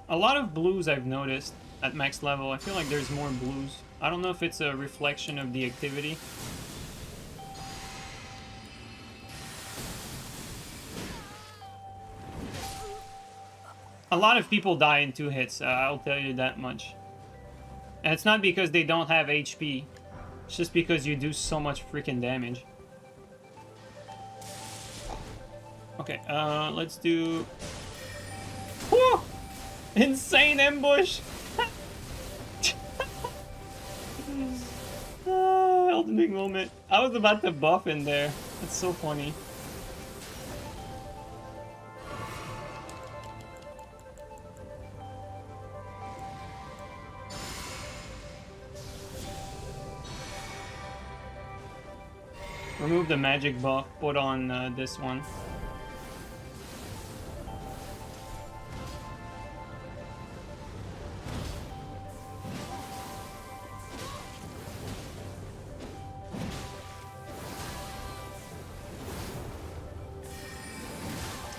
A lot of blues I've noticed at max level. I feel like there's more blues. I don't know if it's a reflection of the activity. A lot of people die in 2 hits, I'll tell you that much. And it's not because they don't have HP. It's just because you do so much freaking damage. Okay, let's do... Woo! Insane ambush! Elden Ring moment. I was about to buff in there. That's so funny. Remove the magic buff, put on this one.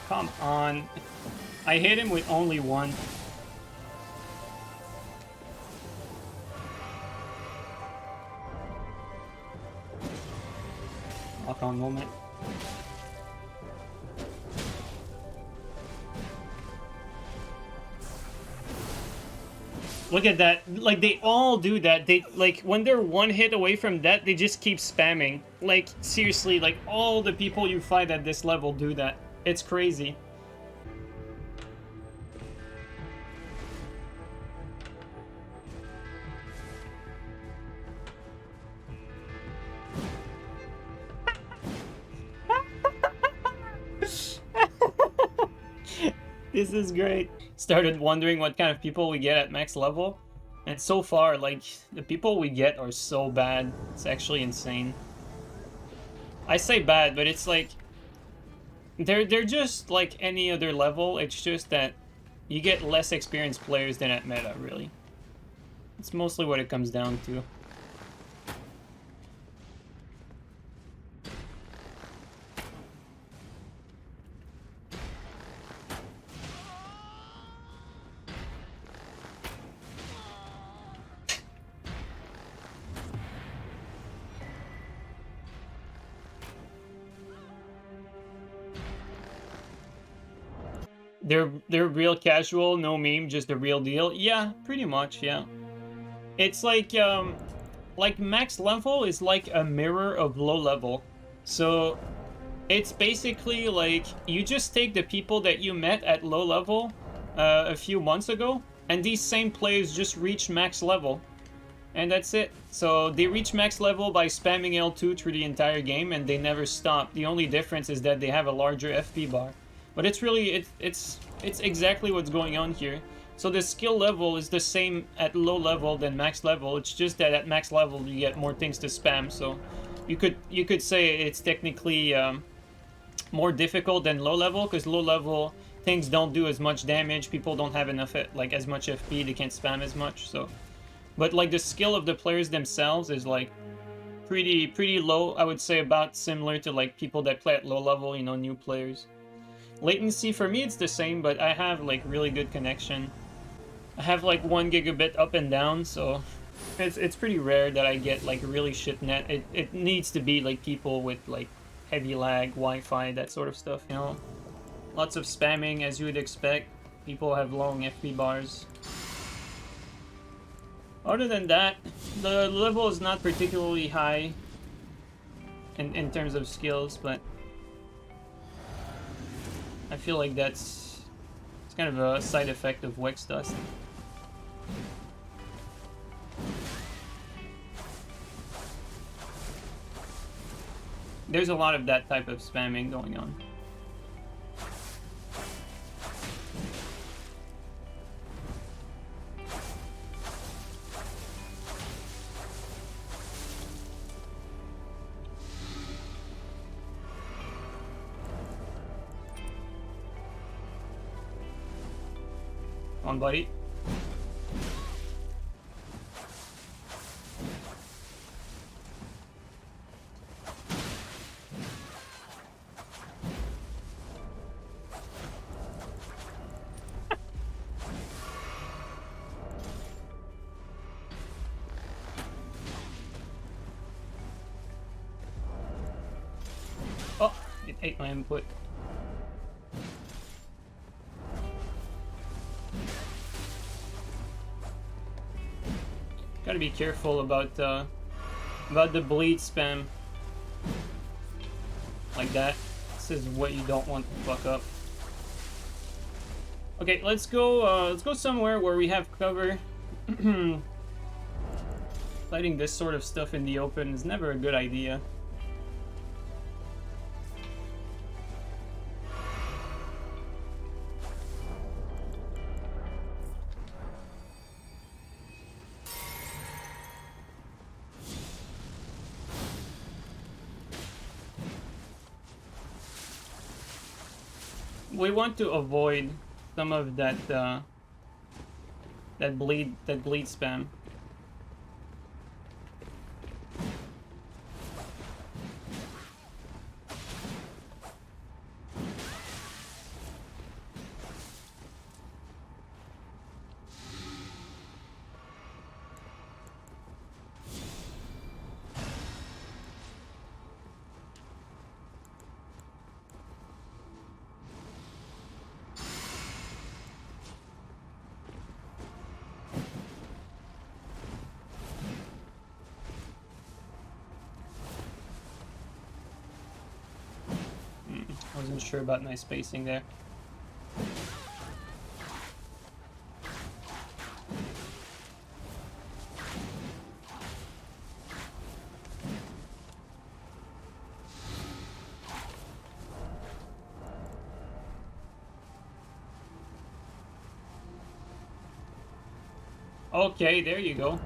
Come on. I hit him with only one. Lock on moment. Look at that. Like, they all do that. They, like, when they're one hit away from that, they just keep spamming. Like, seriously, like, all the people you fight at this level do that. It's crazy. This is great. Started wondering what kind of people we get at max level. And so far, like, the people we get are so bad. It's actually insane. I say bad, but it's like... They're just like any other level. It's just that you get less experienced players than at meta, really. It's mostly what it comes down to. They're real casual, no meme, just the real deal. Yeah, pretty much, yeah. It's like max level is like a mirror of low level. So it's basically like you just take the people that you met at low level a few months ago, and these same players just reach max level. And that's it. So they reach max level by spamming L2 through the entire game, and they never stop. The only difference is that they have a larger FP bar. But it's really, it's exactly what's going on here. So the skill level is the same at low level than max level. It's just that at max level you get more things to spam. So you could say it's technically more difficult than low level, because low level things don't do as much damage. People don't have enough, like, as much FP. They can't spam as much. So, but like the skill of the players themselves is like pretty low. I would say about similar to like people that play at low level, you know, new players. Latency, for me, it's the same, but I have, like, really good connection. I have, like, 1 gigabit up and down, so it's pretty rare that I get, like, really shit net. It needs to be, like, people with, like, heavy lag, Wi-Fi, that sort of stuff, you know? Lots of spamming, as you would expect. People have long FP bars. Other than that, the level is not particularly high in terms of skills, but I feel like it's kind of a side effect of Wex Dust. There's a lot of that type of spamming going on. On, buddy. ate my input. Gotta be careful about the bleed spam. Like that. This is what you don't want to fuck up. Okay, let's go somewhere where we have cover. Fighting this sort of stuff in the open is never a good idea. We want to avoid some of that that bleed spam. Wasn't sure about my spacing there. Okay, there you go.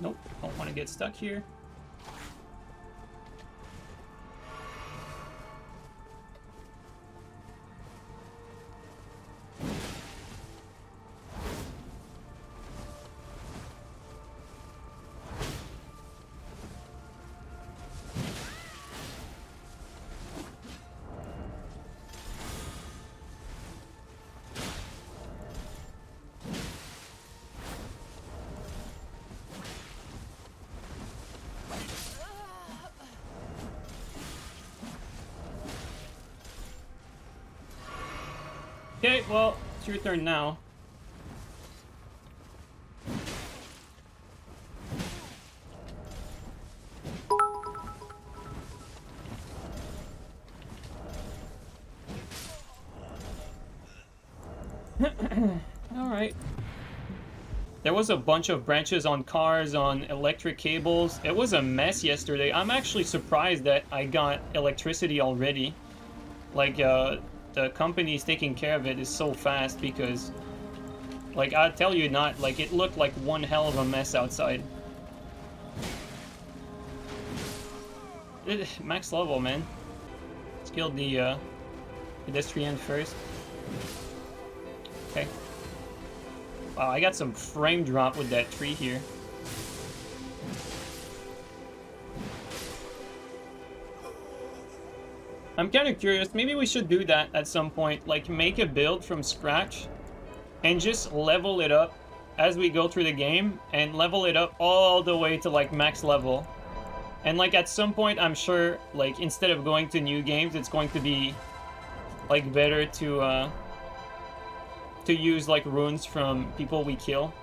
Nope, don't want to get stuck here. Okay, well, it's your turn now. Alright. There was a bunch of branches on cars, on electric cables. It was a mess yesterday. I'm actually surprised that I got electricity already. Like, the company's taking care of it is so fast because, like, I tell you not, like, it looked like one hell of a mess outside. Max level, man. Let's kill the pedestrian first. Okay. Wow, I got some frame drop with that tree here. I'm kind of curious, maybe we should do that at some point, like make a build from scratch and just level it up as we go through the game and level it up all the way to like max level. And like at some point, I'm sure, like instead of going to new games, it's going to be like better to use like runes from people we kill.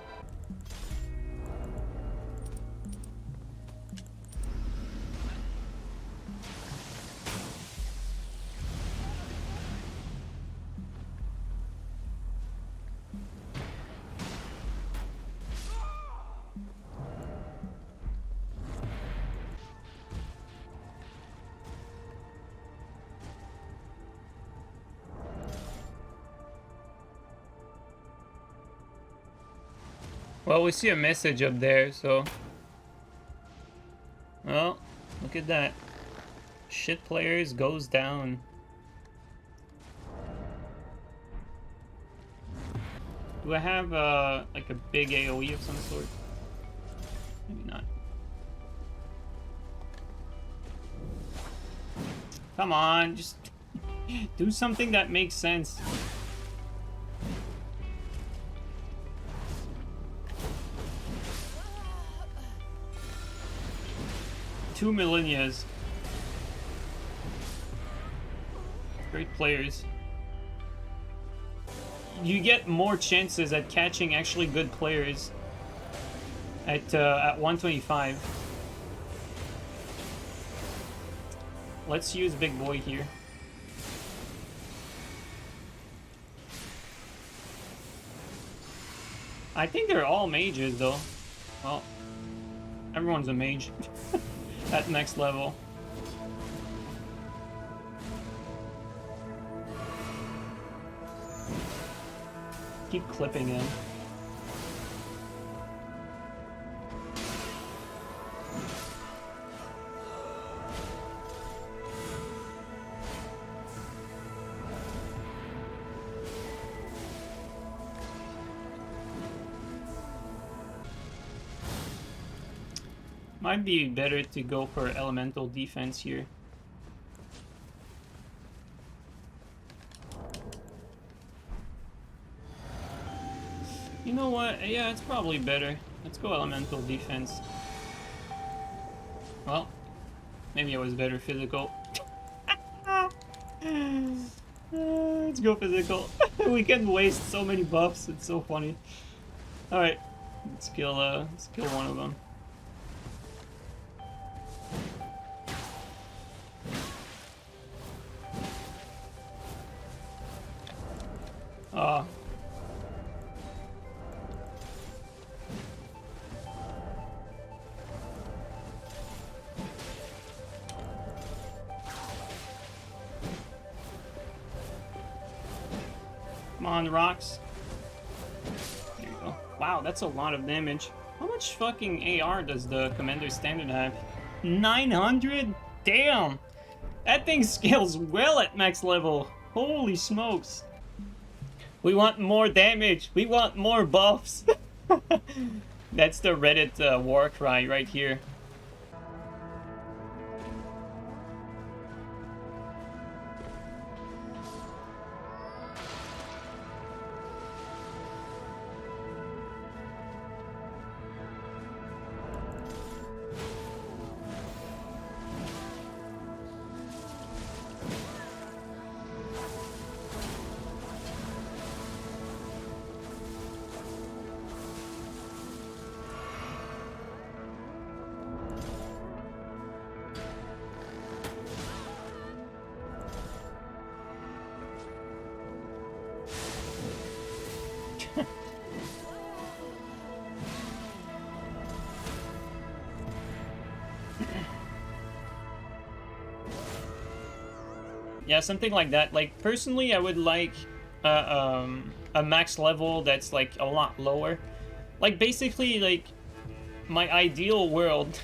Well, we see a message up there, so... Well, look at that. shit players goes down. Do I have like a big AoE of some sort? Maybe not. Come on, just do something that makes sense. Two millennias. Great players. You get more chances at catching actually good players at 125. Let's use Big Boy here. I think they're all mages though. Well, everyone's a mage at next level. Keep clipping him. Might be better to go for elemental defense here. You know what? Yeah, it's probably better. Let's go elemental defense. Well, maybe I was better physical. Let's go physical. We can waste so many buffs. It's so funny. All right, let's kill one of them. Come on, rocks. There you go. Wow, that's a lot of damage. How much fucking AR does the Commander Standard have? 900? Damn! That thing scales well at max level. Holy smokes. We want more damage. We want more buffs. That's the Reddit war cry right here. Yeah, something like that. Like, personally, I would like a max level that's, like, a lot lower. Like, basically, like, my ideal world...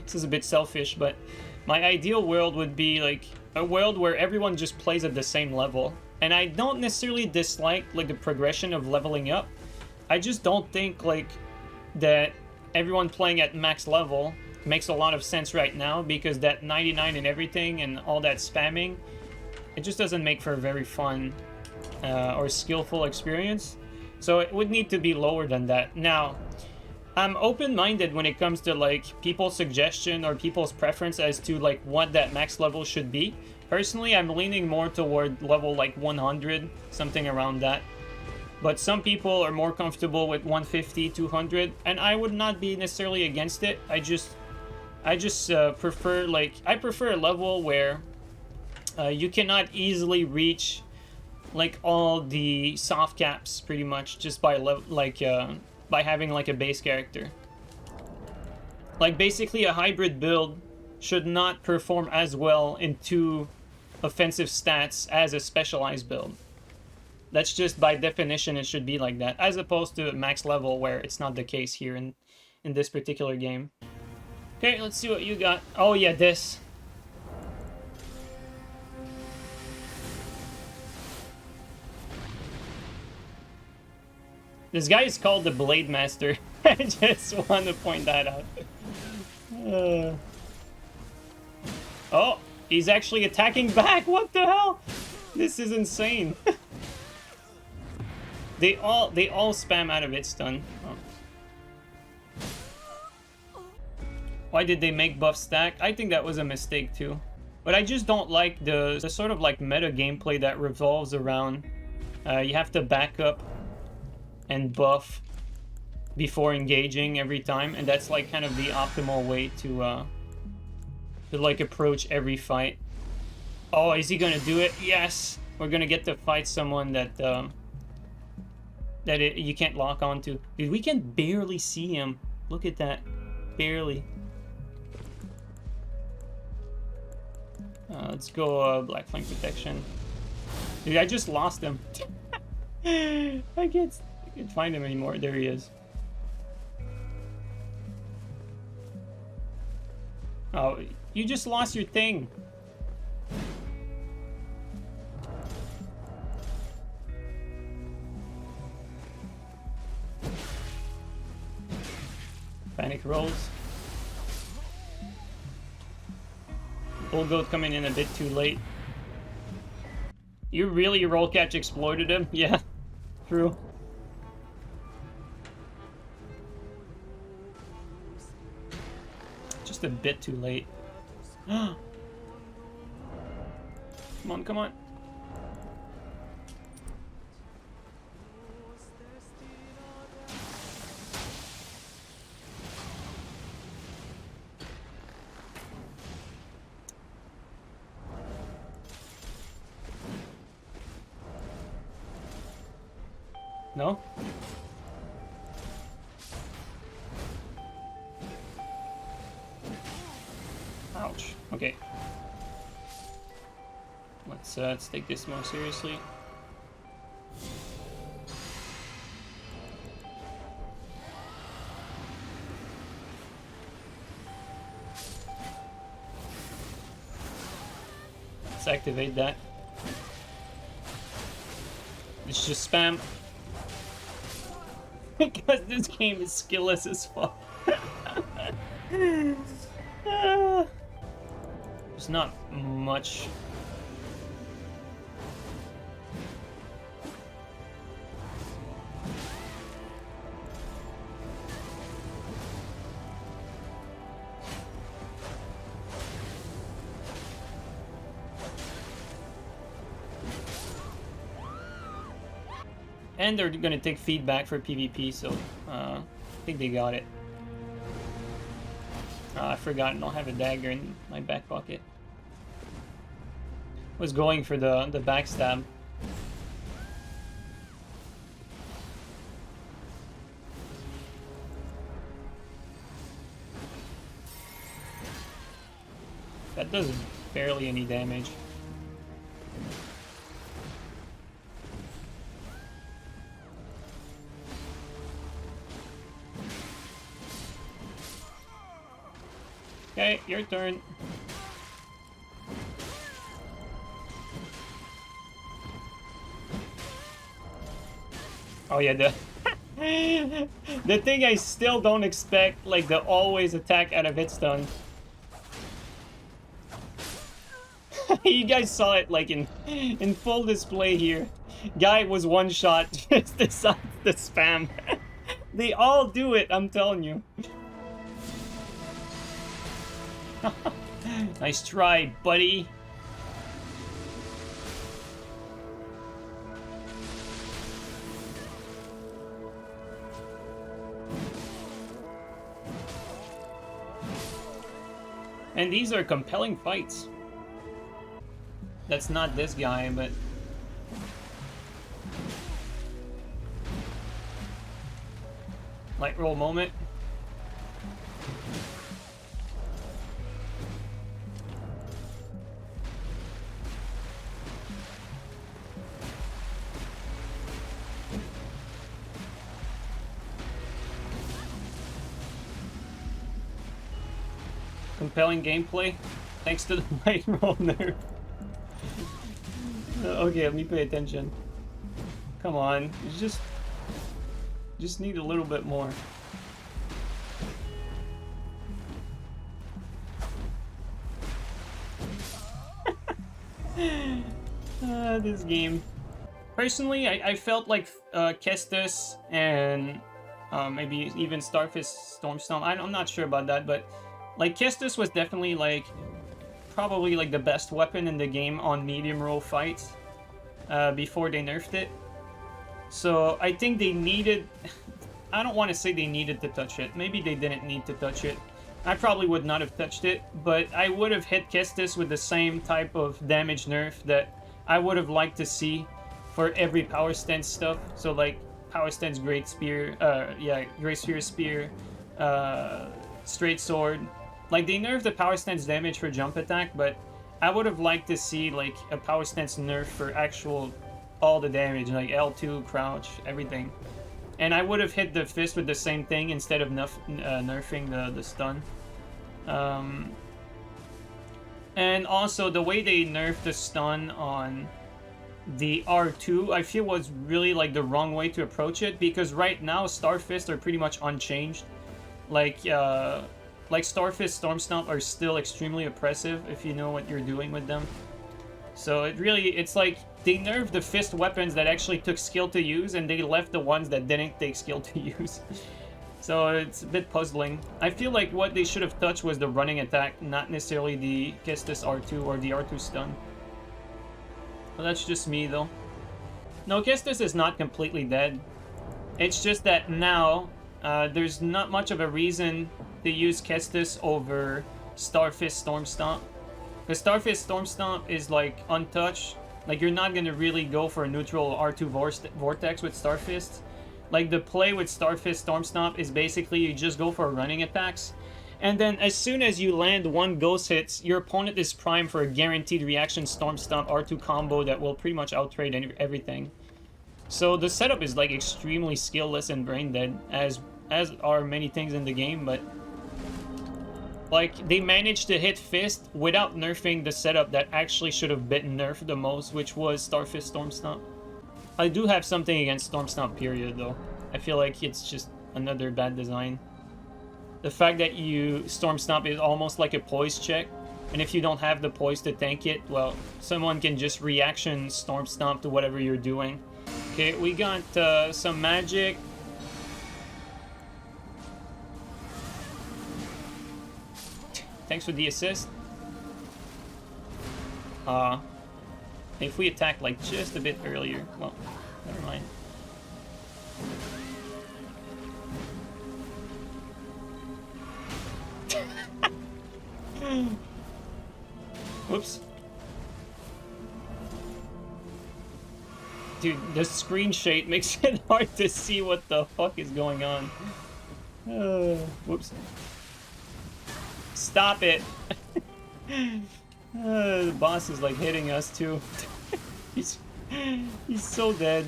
this is a bit selfish, but my ideal world would be, like, a world where everyone just plays at the same level. And I don't necessarily dislike, like, the progression of leveling up. I just don't think, like, that everyone playing at max level makes a lot of sense right now, because that 99 and everything and all that spamming, it just doesn't make for a very fun or skillful experience. So it would need to be lower than that. Now, I'm open-minded when it comes to, like, people's suggestion or people's preference as to, like, what that max level should be. Personally, I'm leaning more toward level, like, 100, something around that. But some people are more comfortable with 150, 200, and I would not be necessarily against it. I just prefer, like, I prefer a level where you cannot easily reach, like, all the soft caps pretty much just by by having, like, a base character. Like, basically a hybrid build should not perform as well in 2 offensive stats as a specialized build. That's just by definition it should be like that, as opposed to max level where it's not the case here in this particular game. Okay, let's see what you got. Oh yeah, this. This guy is called the Blade Master. I just want to point that out. Oh, he's actually attacking back. What the hell? This is insane. They all spam out of it stun. Oh. Why did they make buff stack? I think that was a mistake too. But I just don't like the sort of like meta gameplay that revolves around you have to back up and buff before engaging every time, and that's like kind of the optimal way to like approach every fight. Oh, is he gonna do it? Yes, we're gonna get to fight someone that you can't lock onto. Dude, we can barely see him. Look at that, barely. Let's go Black Flank Protection. Dude, I just lost him. I can't find him anymore. There he is. Oh, you just lost your thing. Panic rolls. Bull Goat coming in a bit too late. You really roll catch exploited him? Yeah, true. Just a bit too late. Come on, come on. No? Ouch. Okay. Let's take this more seriously. Let's activate that. Let's just spam. Because this game is skillless as fuck. There's not much. And they're gonna take feedback for PvP, so I think they got it. I forgot, I'll have a dagger in my back pocket. Was going for the backstab. That does barely any damage. Okay, your turn. Oh yeah, the the thing I still don't expect, like the always attack out of hit stun. You guys saw it like in full display here. Guy was one shot, just decides to spam. They all do it, I'm telling you. Nice try, buddy. And these are compelling fights. That's not this guy, but... Light roll moment. Compelling gameplay, thanks to the light roll nerf. Okay, let me pay attention. Come on, it's just... Just need a little bit more. This game. Personally, I felt like Kestis and maybe even Starfist Stormstomp. I'm not sure about that, but like Kestis was definitely like probably like the best weapon in the game on medium roll fights before they nerfed it. So I think they needed. I don't want to say they needed to touch it. Maybe they didn't need to touch it. I probably would not have touched it, but I would have hit Kestis with the same type of damage nerf that I would have liked to see for every power stance stuff. So like power stance, great spear, great spear, straight sword. Like they nerfed the power stance damage for jump attack, but I would have liked to see like a power stance nerf for actual all the damage, like L2, crouch, everything. And I would have hit the fist with the same thing instead of nerfing the stun. And also, the way they nerfed the stun on the R2, I feel was really like the wrong way to approach it, because right now, Starfist are pretty much unchanged. Like Starfist, Stormstomp are still extremely oppressive if you know what you're doing with them. So it's like they nerfed the fist weapons that actually took skill to use, and they left the ones that didn't take skill to use. So it's a bit puzzling. I feel like what they should have touched was the running attack, not necessarily the Kestis R2 or the R2 stun. But that's just me though. No, Kestis is not completely dead. It's just that now there's not much of a reason to use Kestis over Starfist Stormstomp. Because Starfist Stormstomp is like untouched. Like you're not gonna really go for a neutral R2 Vortex with Starfist. Like the play with Starfist Stormstomp is basically you just go for running attacks. And then as soon as you land one ghost hits, your opponent is primed for a guaranteed reaction Stormstomp R2 combo that will pretty much outtrade everything. So the setup is like extremely skillless and brain dead, as are many things in the game, but like, they managed to hit Fist without nerfing the setup that actually should have been nerfed the most, which was Starfist Stormstomp. I do have something against Stormstomp, period, though. I feel like it's just another bad design. The fact that Stormstomp is almost like a poise check, and if you don't have the poise to tank it, well, someone can just reaction Stormstomp to whatever you're doing. Okay, we got some magic. Thanks for the assist. If we attack like just a bit earlier, well, never mind. Whoops. Dude, the screen shade makes it hard to see what the fuck is going on. Whoops. Stop it! The boss is like hitting us too. he's so dead.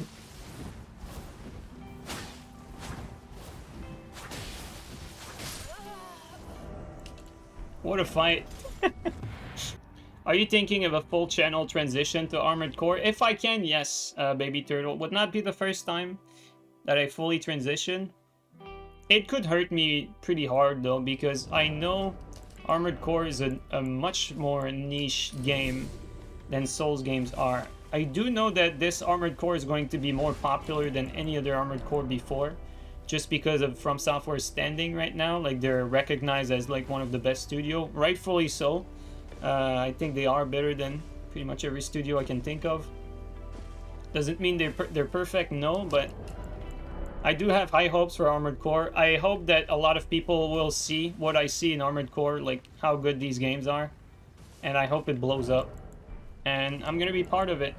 What a fight. Are you thinking of a full channel transition to Armored Core? If I can, yes, Baby Turtle. Would not be the first time that I fully transition. It could hurt me pretty hard though, because I know Armored Core is a much more niche game than Souls games are. I do know that this Armored Core is going to be more popular than any other Armored Core before, just because of From Software's standing right now. Like, they're recognized as like one of the best studio, rightfully so. I think they are better than pretty much every studio I can think of. Doesn't mean they're perfect, no, but I do have high hopes for Armored Core. I hope that a lot of people will see what I see in Armored Core, like how good these games are. And I hope it blows up. And I'm gonna be part of it.